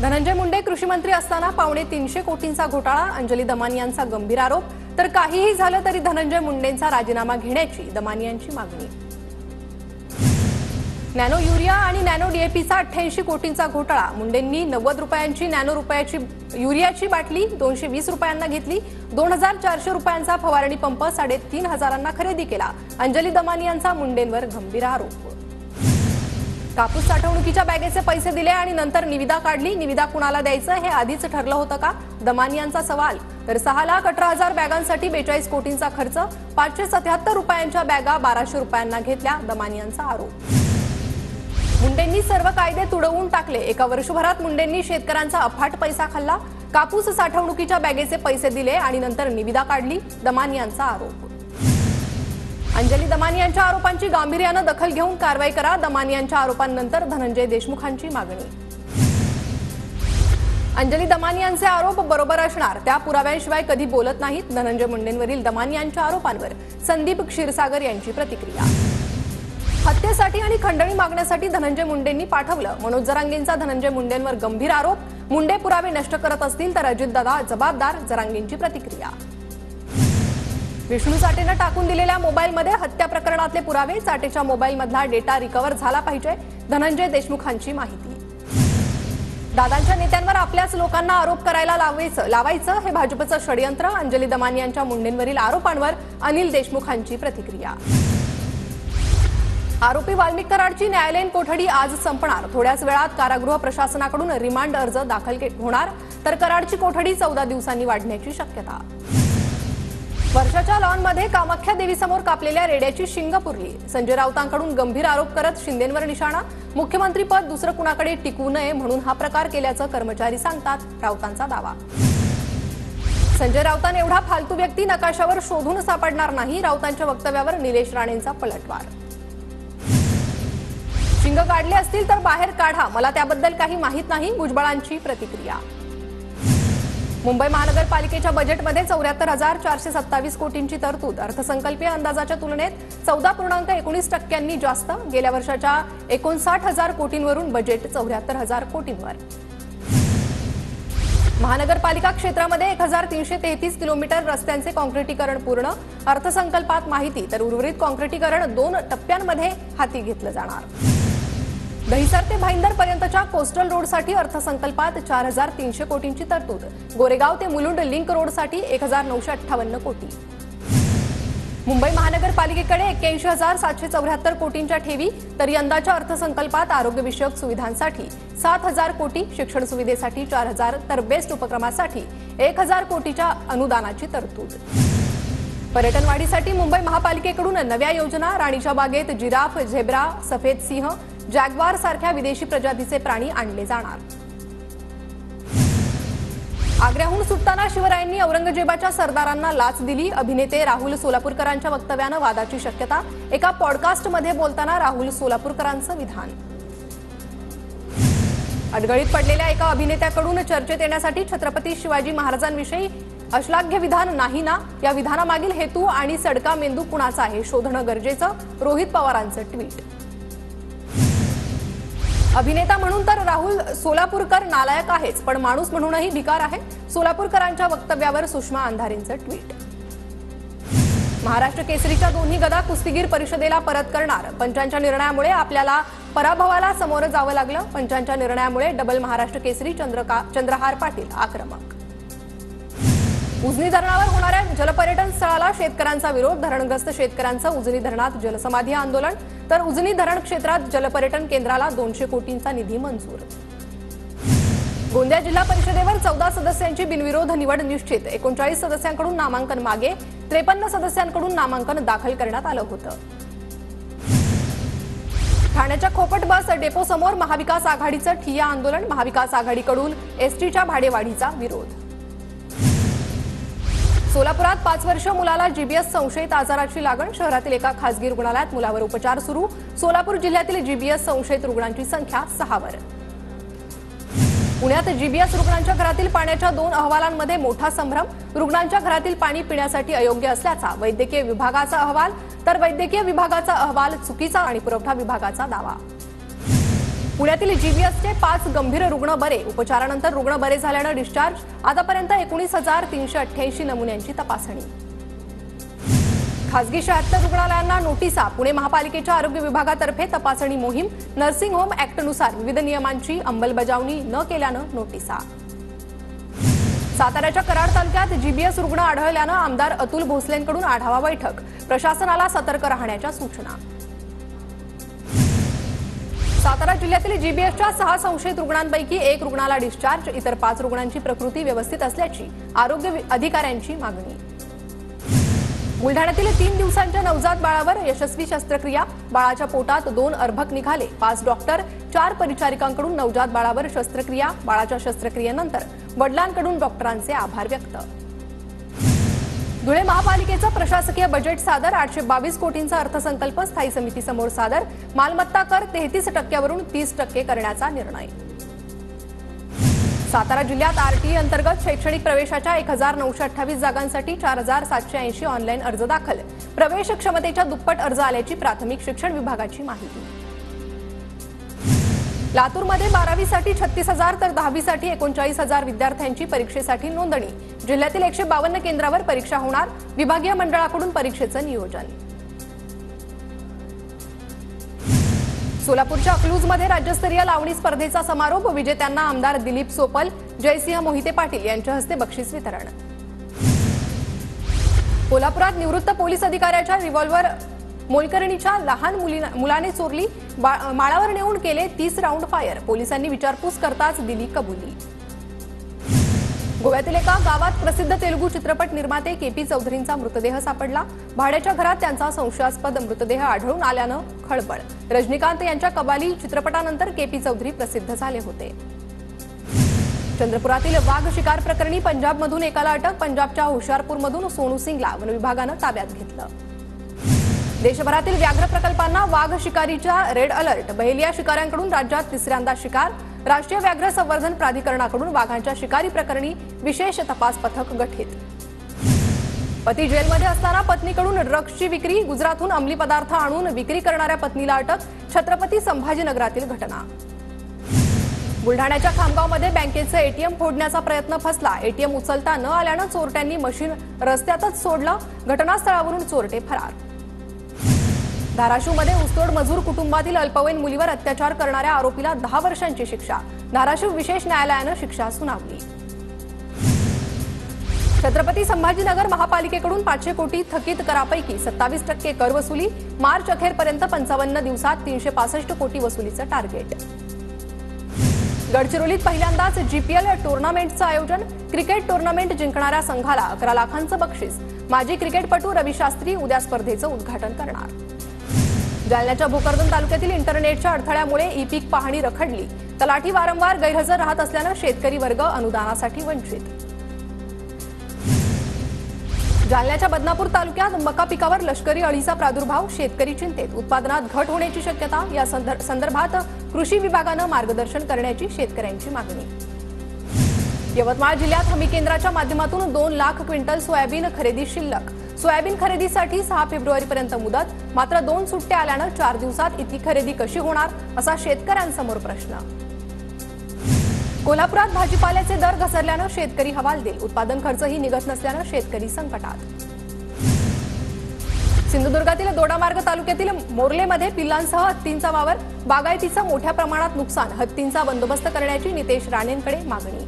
धनंजय मुंडे कृषी मंत्री असताना 350 कोटींचा घोटाळा, अंजली दमानी यांचा गंभीर आरोप। तर काहीही झालं तरी धनंजय मुंडेंचा राजीनामा घेण्याची दमानी यांची मागणी। नॅनो युरिया आणि नॅनो डीएपीचा 88 कोटींचा घोटाळा, मुंडेंनी 90 रुपयांची नॅनो रुपयाची युरियाची बाटली 220 रुपयांना घेतली। 2400 रुपयांचा फवारणी पंप 3500 खरेदी केला। अंजली दमानी यांचा मुंडेंवर गंभीर आरोप। कापूस साठवणुकीच्या बॅगेचे पैसे दिले आणि नंतर निविदा काढली, निविदा कुणाला द्यायचं हे आधीच ठरलं होतं का? दमानी यांचा सवाल। तर 6,18,000 बॅगांसाठी 42 कोटींचा खर्च, 577 रुपयांच्या बॅगा 1200 रुपयांना घेतल्या, दमानी यांचा आरोप। मुंडेंनी सर्व कायदे तुडवून टाकले, एका वर्षभरात मुंडेंनी शेतकऱ्यांचा अफाट पैसा खाल्ला। कापूस साठवणुकीच्या बॅगेचे पैसे दिले आणि नंतर निविदा काढली, दमानी यांचा आरोप। अंजली दमानी यांच्या आरोपांची गांभीर्याने दखल घेऊन कारवाई करा, दमानी यांच्या आरोपांनंतर धनंजय देशमुखांची मागणी। अंजली दमानी यांचे आरोप बरोबर असणार, त्या पुराव्यांशिवाय कधी बोलत नाहीत, धनंजय मुंडेंवरील दमानी यांच्या आरोपांवर संदीप क्षीरसागर यांची प्रतिक्रिया। हत्येसाठी आणि खंडणी मागण्यासाठी धनंजय मुंडेंनी पाठवलं, मनोज जरांगेंचा धनंजय मुंडेंवर गंभीर आरोप। मुंडे पुरावे नष्ट करत असतील तर अजितदादा जबाबदार, जरांगेंची प्रतिक्रिया। विष्णू चाटेने टाकून दिलेल्या मोबाईलमध्ये हत्या प्रकरणातले पुरावे, चाटेच्या मोबाईलमधला डेटा रिकव्हर झाला पाहिजे, धनंजय देशमुखांची माहिती। दादांच्या नेत्यांवर आपल्याच लोकांना आरोप करायला लावायचं हे भाजपचं षडयंत्र, अंजली दमानी यांच्या मुंडेंवरील आरोपांवर अनिल देशमुखांची प्रतिक्रिया। आरोपी वाल्मिक कराडची न्यायालयीन कोठडी आज संपणार, थोड्याच वेळात कारागृह प्रशासनाकडून रिमांड अर्ज दाखल होणार, तर कराडची कोठडी 14 दिवसांनी वाढण्याची शक्यता। वर्षाच्या लॉनमध्ये कामाख्या देवीसमोर कापलेल्या रेड्याची शिंग पुरली, संजय राऊतांकडून गंभीर आरोप करत शिंदेंवर निशाणा, मुख्यमंत्रीपद दुसरं कुणाकडे टिकू नये म्हणून हा प्रकार केल्याचं कर्मचारी सांगतात, राऊतांचा दावा। संजय राऊतां एवढा फालतू व्यक्ती नकाशावर शोधून सापडणार नाही, राऊतांच्या वक्तव्यावर निलेश राणेंचा पलटवार। शिंग काढले असतील तर बाहेर काढा, मला त्याबद्दल काही माहित नाही, भुजबळांची प्रतिक्रिया। मुंबई महानगरपालिकेच्या बजेटमध्ये 74,427 कोटींची तरतूद, अर्थसंकल्पीय अंदाजाच्या तुलनेत 14.19% जास्त, गेल्या वर्षाच्या 59,000 कोटींवरून बजेट 74,000 कोटींवर। महानगरपालिका क्षेत्रामध्ये 1,333 किलोमीटर रस्त्यांचे काँक्रिटीकरण पूर्ण, अर्थसंकल्पात माहिती, तर उर्वरित काँक्रिटीकरण 2 टप्प्यांमध्ये हाती घेतलं जाणार। दहिसर ते भाईंदर पर्यंतच्या कोस्टल रोडसाठी अर्थसंकल्पात 4,300 कोटींची तरतूद, गोरेगाव ते मुलुंड लिंक रोडसाठी 1,958 कोटी। मुंबई महानगरपालिकेकडे 81,774 कोटींच्या ठेवी, तर यंदाच्या अर्थसंकल्पात आरोग्यविषयक सुविधांसाठी 7,000 कोटी, शिक्षण सुविधेसाठी 4,000, तर बेस्ट उपक्रमासाठी 1,000 कोटीच्या अनुदानाची तरतूद। पर्यटन वाढीसाठी मुंबई महापालिकेकडून नव्या योजना, राणीच्या बागेत जिराफ, झेब्रा, सफेद सिंह, जॅग्वार सारख्या विदेशी प्रजातीचे प्राणी आणले जाणार। आग्र्याहून सुटताना शिवरायांनी औरंगजेबाच्या सरदारांना लाच दिली, अभिनेते राहुल सोलापूरकरांच्या वक्तव्यानं वादाची शक्यता, एका पॉडकास्टमध्ये बोलताना राहुल सोलापूरकरांचं विधान। अडगळीत पडलेल्या एका अभिनेत्याकडून चर्चेत येण्यासाठी छत्रपती शिवाजी महाराजांविषयी अश्लाघ्य विधान नाही ना, या विधानामागील हेतू आणि सडका मेंदू कुणाचा आहे शोधणं गरजेचं, रोहित पवारांचं ट्विट। अभिनेता म्हणून तर राहुल सोलापूरकर नालायक आहेच, पण माणूस म्हणूनही भिकार आहे, सोलापूरकरांच्या वक्तव्यावर सुषमा अंधारेंचं ट्विट। महाराष्ट्र केसरीच्या दोन्ही गदा कुस्तीगीर परिषदेला परत करणार, पंचांच्या निर्णयामुळे आपल्याला पराभवाला सामोरं जावं लागलं, पंचांच्या निर्णयामुळे डबल महाराष्ट्र केसरी चंद्रहार पाटील आक्रमक। उजनी धरणावर होणाऱ्या जलपर्यटन स्थळाला शेतकऱ्यांचा विरोध, धरणग्रस्त शेतकऱ्यांचं उजनी धरणात जलसमाधी आंदोलन, तर उजनी धरण क्षेत्रात जलपर्यटन केंद्राला 200 कोटींचा निधी मंजूर। गोंदिया जिल्हा परिषदेवर 14 सदस्यांची बिनविरोध निवड निश्चित, 39 सदस्यांकडून नामांकन मागे, 53 सदस्यांकडून नामांकन दाखल करण्यात आलं होतं। ठाण्याच्या खोपट बस डेपोसमोर महाविकास आघाडीचं ठिय्या आंदोलन, महाविकास आघाडीकडून एसटीच्या भाडेवाढीचा विरोध। सोलापुरात 5 वर्ष मुलाला जीबीएस संशयित आजाराची लागण, शहरातील एका खासगी रुग्णालयात मुलावर उपचार सुरू, सोलापूर जिल्ह्यातील जीबीएस संशयित रुग्णांची संख्या 6 वर। पुण्यात जीबीएस रुग्णांच्या घरातील पाण्याच्या 2 अहवालांमध्ये मोठा संभ्रम, रुग्णांच्या घरातील पाणी पिण्यासाठी अयोग्य असल्याचा वैद्यकीय विभागाचा अहवाल, तर वैद्यकीय विभागाचा अहवाल चुकीचा आणि पुरवठा विभागाचा दावा। पुण्यातील जीबीएसचे 5 गंभीर रुग्ण बरे, उपचारानंतर रुग्ण बरे झाल्यानं डिस्चार्ज। आतापर्यंत 19,388 नमुन्यांची तपासणी। खासगी 76 रुग्णालयांना नोटिसा, पुणे महापालिकेच्या आरोग्य विभागातर्फे तपासणी मोहीम। नर्सिंग होम ऍक्टनुसार विविध नियमांची अंमलबजावणी न केल्यानं नोटिसा। साताऱ्याच्या कराड तालुक्यात जीबीएस रुग्ण आढळल्यानं आमदार अतुल भोसलेंकडून आढावा बैठक, प्रशासनाला सतर्क राहण्याच्या सूचना। सातारा जिल्ह्यातील जीबीएसच्या 6 संशयित रुग्णांपैकी 1 रुग्णाला डिस्चार्ज, इतर 5 रुग्णांची प्रकृती व्यवस्थित असल्याची आरोग्य अधिकाऱ्यांची मागणी। बुलढाण्यातील 3 दिवसांच्या नवजात बाळावर यशस्वी शस्त्रक्रिया, बाळाच्या पोटात 2 अर्भक निघाले। 5 डॉक्टर 4 परिचारिकांकडून नवजात बाळावर शस्त्रक्रिया, बाळाच्या शस्त्रक्रियेनंतर वडिलांकडून डॉक्टरांचे आभार व्यक्त। धुळे महापालिकेचं प्रशासकीय बजेट सादर, 822 कोटींचा अर्थसंकल्प स्थायी समितीसमोर सादर। मालमत्ता कर 33% वरून 30% करण्याचा निर्णय। सातारा जिल्ह्यात आरटीई अंतर्गत शैक्षणिक प्रवेशाच्या 1928 जागांसाठी 4780 ऑनलाईन अर्ज दाखल, प्रवेश क्षमतेच्या दुप्पट अर्ज आल्याची प्राथमिक शिक्षण विभागाची माहिती। लातूरमध्ये 12वीसाठी 36,000 तर 10वीसाठी 39,000 विद्यार्थ्यांची परीक्षेसाठी नोंदणी। जिल्ह्यातील 152 केंद्रावर परीक्षा होणार, विभागीय मंडळाकडून परीक्षेचं नियोजन। सोलापूरच्या अकलूजमध्ये राज्यस्तरीय लावणी स्पर्धेचा समारोप, विजेत्यांना आमदार दिलीप सोपल, जयसिंह मोहिते पाटील यांच्या हस्ते बक्षीस वितरण। कोल्हापुरात निवृत्त पोलीस अधिकाऱ्याच्या रिव्हॉल्व्हर मोलकरणीच्या लहान मुलाने चोरली, माळावर नेऊन केले 30 राऊंड फायर, पोलिसांनी विचारपूस करताच दिली कबुली। गोव्यातील एका गावात प्रसिद्ध तेलुगू चित्रपट निर्माते केपी चौधरींचा मृतदेह सापडला, भाड्याच्या घरात त्यांचा संशयास्पद मृतदेह आढळून आल्यानं खळबळ। रजनीकांत यांच्या कबाली चित्रपटानंतर केपी चौधरी प्रसिद्ध झाले होते। चंद्रपुरातील वाघ शिकार प्रकरणी पंजाबमधून एकाला अटक, पंजाबच्या हुशारपूरमधून सोनू सिंगला वन विभागानं ताब्यात घेतलं। देशभरातील व्याघ्र प्रकल्पांना वाघ शिकारीच्या रेड अलर्ट, बहेलिया शिकाऱ्यांकडून राज्यात तिसऱ्यांदा शिकार, राष्ट्रीय व्याघ्र संवर्धन प्राधिकरणाकडून वाघांच्या शिकारी प्रकरणी विशेष तपास पथक गठीत। पती जेलमध्ये असताना पत्नीकडून ड्रग्सची विक्री, गुजरातहून अंमली पदार्थ आणून विक्री करणाऱ्या पत्नीला अटक, छत्रपती संभाजीनगरातील घटना। बुलढाण्याच्या खामगावमध्ये बँकेचं एटीएम फोडण्याचा प्रयत्न फसला, एटीएम उचलता न आल्यानं चोरट्यांनी मशीन रस्त्यातच सोडलं, घटनास्थळावरून चोरटे फरार। धाराशिवमध्ये ऊसतोड मजूर कुटुंबातील अल्पवयीन मुलीवर अत्याचार करणाऱ्या आरोपीला 10 वर्षांची शिक्षा, धाराशिव विशेष न्यायालयानं शिक्षा सुनावली। छत्रपती संभाजीनगर महापालिकेकडून 500 कोटी थकीत करापैकी 27% कर वसुली, मार्च अखेरपर्यंत 55 दिवसात 365 कोटी वसुलीचं टार्गेट। गडचिरोलीत पहिल्यांदाच जीपीएल टुर्नामेंटचं आयोजन, क्रिकेट टुर्नामेंट जिंकणाऱ्या संघाला 11 लाखांचं बक्षीस, माजी क्रिकेटपटू रवी शास्त्री उद्या स्पर्धेचं उद्घाटन करणार। जालन्याच्या भोकरदन तालुक्यातील इंटरनेटच्या अडथळ्यामुळे ई-पीक पाहणी रखडली, तलाठी वारंवार गैरहजर राहत असल्यानं शेतकरी वर्ग अनुदानासाठी वंचित। जालन्याच्या बदनापूर तालुक्यात मका पिकावर लष्करी अळीचा प्रादुर्भाव, शेतकरी चिंतेत, उत्पादनात घट होण्याची शक्यता, या संदर्भात कृषी विभागानं मार्गदर्शन करण्याची शेतकऱ्यांची मागणी। यवतमाळ जिल्ह्यात हमी केंद्राच्या माध्यमातून 2 लाख क्विंटल सोयाबीन खरेदी शिल्लक, सोयाबीन खरेदीसाठी 6 फेब्रुवारीपर्यंत मुदत, मात्र 2 सुट्ट्या आल्यानं 4 दिवसात इतकी खरेदी कशी होणार असा शेतकऱ्यांसमोर प्रश्न। कोल्हापुरात भाजीपाल्याचे दर घसरल्यानं शेतकरी हवालदिल, उत्पादन खर्चही निघत नसल्यानं शेतकरी संकटात। सिंधुदुर्गातील दोडामार्ग तालुक्यातील मोर्लेमध्ये पिल्लांसह हत्तींचा वावर, बागायतीचं मोठ्या प्रमाणात नुकसान, हत्तींचा बंदोबस्त करण्याची नितेश राणेंकडे मागणी।